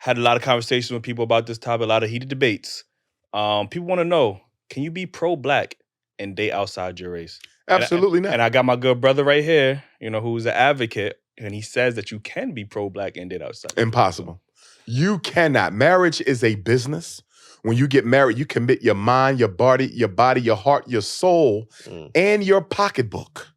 Had a lot of conversations with people about this topic, a lot of heated debates. People want to know, can you be pro-black and date outside your race? Absolutely not. And I got my good brother right here, who's an advocate, and he says that you can be pro-black and date outside. Impossible. You cannot. Marriage is a business. When you get married, you commit your mind, your body, your heart, your soul, and your pocketbook,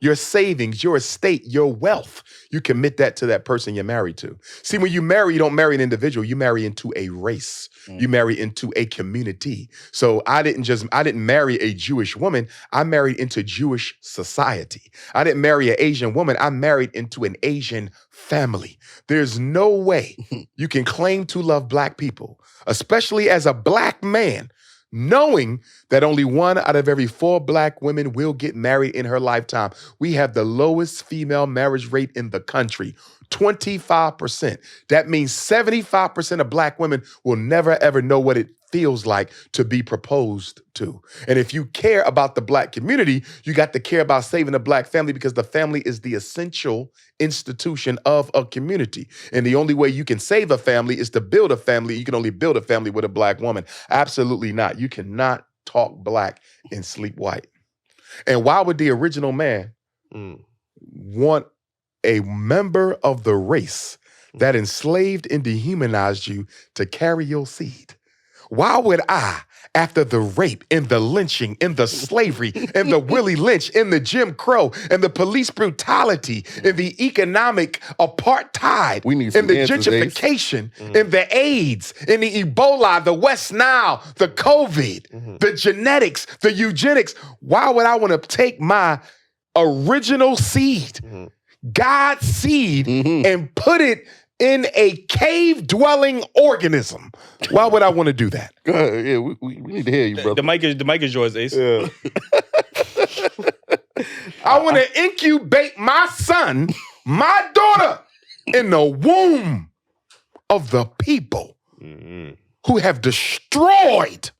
your savings, your estate, your wealth. You commit that to that person you're married to. See, when you marry, you don't marry an individual. You marry into a race. You marry into a community. So I didn't marry a Jewish woman. I married into Jewish society. I didn't marry an Asian woman. I married into an Asian family. There's no way you can claim to love black people, especially as a black man, knowing that only 1 out of every 4 black women will get married in her lifetime. We have the lowest female marriage rate in the country, 25%. That means 75% of black women will never, ever know what it feels like to be proposed to. And if you care about the black community, you got to care about saving the black family, because the family is the essential institution of a community. And the only way you can save a family is to build a family. You can only build a family with a black woman. Absolutely not. You cannot talk black and sleep white. And why would the original man want a member of the race that enslaved and dehumanized you to carry your seed? Why would I, after the rape and the lynching and the slavery and the Willie Lynch and the Jim Crow and the police brutality and the economic apartheid and the gentrification and the AIDS and the Ebola, the West Nile, the COVID, the genetics, the eugenics, why would I want to take my original seed, God's seed, and put it in a cave-dwelling organism? Why would I want to do that? Go ahead. Yeah, we need to hear you, brother. The mic is yours, Ace. Yeah. I want to incubate my son, my daughter, in the womb of the people who have destroyed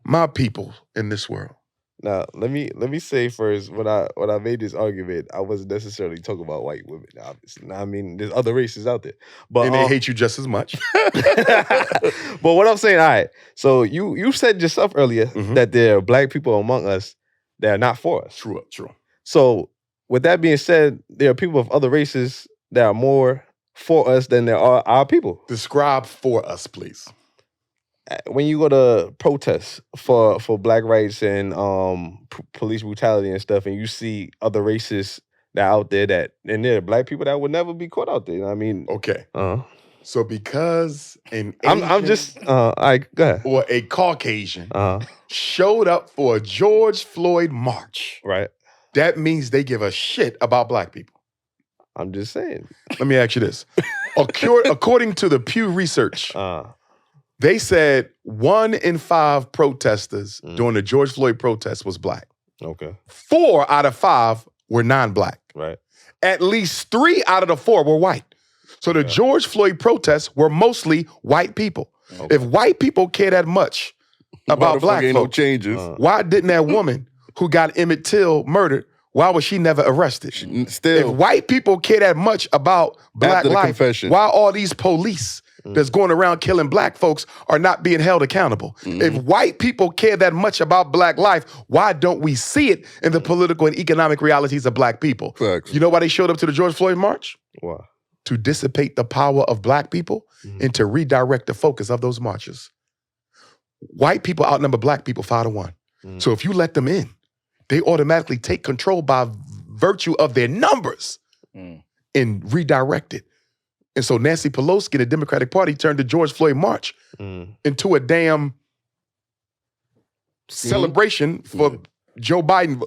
my people in this world. Now, let me say first, when I made this argument, I wasn't necessarily talking about white women, obviously. I mean, there's other races out there. But and they hate you just as much. But what I'm saying, all right, so you said yourself earlier that there are black people among us that are not for us. True. So with that being said, there are people of other races that are more for us than there are our people. Describe for us, please. When you go to protests for black rights and police brutality and stuff, and you see other races that are out there and there are black people that would never be caught out there. You know what I mean? Okay. So because an Asian, I'm just all right, go ahead. Or a Caucasian showed up for a George Floyd march, right? That means they give a shit about black people. I'm just saying. Let me ask you this. According to the Pew Research, they said 1 in 5 protesters during the George Floyd protest was black. Okay. 4 out of 5 were non-black. Right. At least 3 out of the 4 were white. So the George Floyd protests were mostly white people. Okay. If white people care that much about black folks, no changes. Why didn't that woman who got Emmett Till murdered, why was she never arrested? If white people care that much about black life, why all these police that's going around killing black folks are not being held accountable? If white people care that much about black life, why don't we see it in the political and economic realities of black people? Facts. You know why they showed up to the George Floyd march? Why? To dissipate the power of black people and to redirect the focus of those marches. White people outnumber black people 5-1. So if you let them in, they automatically take control by virtue of their numbers and redirect it. And so Nancy Pelosi and the Democratic Party turned the George Floyd march into a damn celebration for Joe Biden.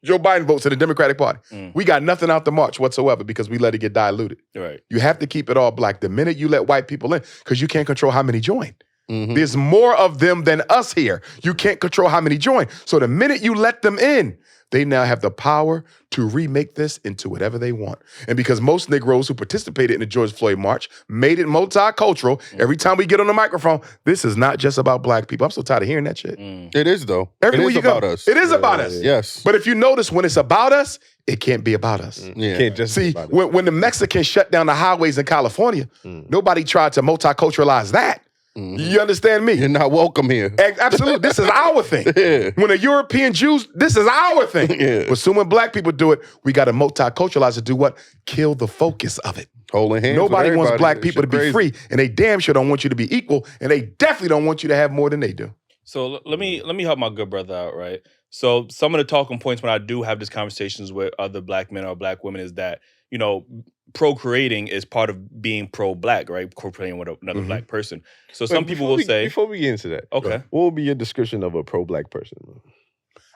Joe Biden votes in the Democratic Party. We got nothing out the march whatsoever because we let it get diluted. Right. You have to keep it all black. The minute you let white people in, because you can't control how many join. There's more of them than us here. You can't control how many join. So the minute you let them in, they now have the power to remake this into whatever they want. And because most Negroes who participated in the George Floyd March made it multicultural, every time we get on the microphone, this is not just about black people. I'm so tired of hearing that shit. It is, though. Everywhere it is you about go, us. it is about us. Yes. But if you notice, when it's about us, it can't be about us. Yeah. Can't just See, be about us. when the Mexicans shut down the highways in California, nobody tried to multiculturalize that. You understand me? You're not welcome here. Absolutely. This is our thing. Yeah. When the European Jews, this is our thing. Yeah. But soon when black people do it, we got to multiculturalize to do what? Kill the focus of it. Holding hands. Nobody with wants everybody. black people to be free, and they damn sure don't want you to be equal, and they definitely don't want you to have more than they do. So let me help my good brother out, right? So some of the talking points when I do have these conversations with other black men or black women is that, you know, procreating is part of being pro-black, right? Procreating with another black person. So some people will say... Before we get into that, okay, what would be your description of a pro-black person?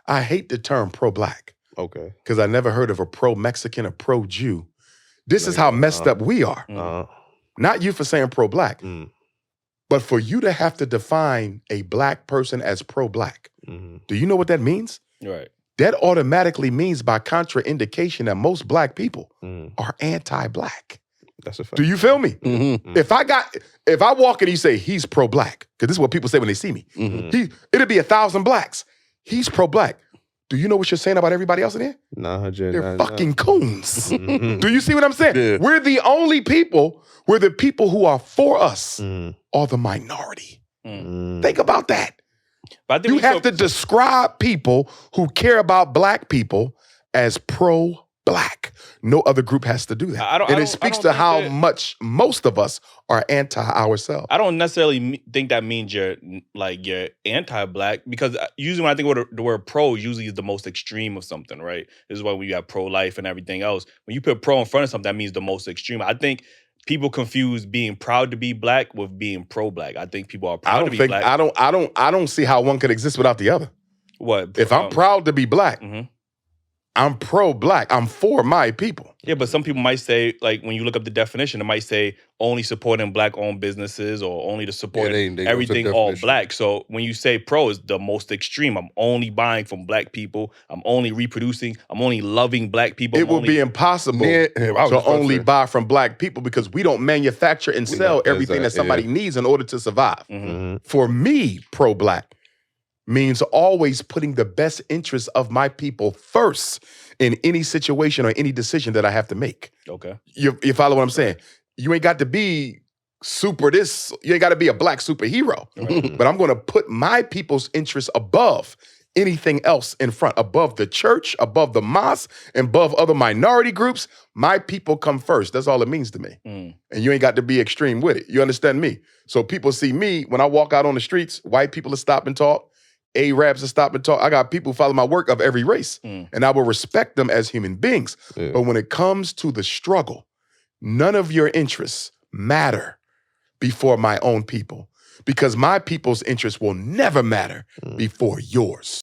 I hate the term pro-black. Okay. Because I never heard of a pro-Mexican or pro-Jew. This is how messed up we are. Not you for saying pro-black, but for you to have to define a black person as pro-black. Do you know what that means? right. That automatically means by contraindication that most black people are anti-black. That's a fact. Do you feel me? If I walk in and you say he's pro-black, because this is what people say when they see me, it'll be 1,000 blacks. He's pro-black. Do you know what you're saying about everybody else in here? Nah, They're fucking coons. Do you see what I'm saying? Yeah. We're the only people, we're the people who are for us are the minority. Think about that. But I think You have to describe people who care about black people as pro-black. No other group has to do that. And it speaks to how much most of us are anti ourselves. I don't necessarily think that means you're anti-black, because usually when I think of the word pro, usually is the most extreme of something, right? This is why when you have pro-life and everything else, when you put pro in front of something, that means the most extreme. I think people confuse being proud to be black with being pro-black. I think people are proud to be black. I don't see how one could exist without the other. What? If I'm proud to be black, I'm pro-black. I'm for my people. Yeah, but some people might say, like, when you look up the definition, it might say only supporting black-owned businesses or only to support everything all black. So when you say pro is the most extreme, I'm only buying from black people, I'm only reproducing, I'm only loving black people. It would be impossible to only buy from black people because we don't manufacture and sell everything that somebody needs in order to survive. For me, pro-black means always putting the best interests of my people first in any situation or any decision that I have to make. Okay. You follow what I'm saying? You ain't got to be super this, you ain't got to be a black superhero. But I'm going to put my people's interests above anything else in front, above the church, above the mosque, and above other minority groups. My people come first. That's all it means to me. And you ain't got to be extreme with it. You understand me? So people see me, when I walk out on the streets, white people will stop and talk. Arabs will stop and talk. I got people who follow my work of every race, and I will respect them as human beings. But when it comes to the struggle, none of your interests matter before my own people, because my people's interests will never matter before yours.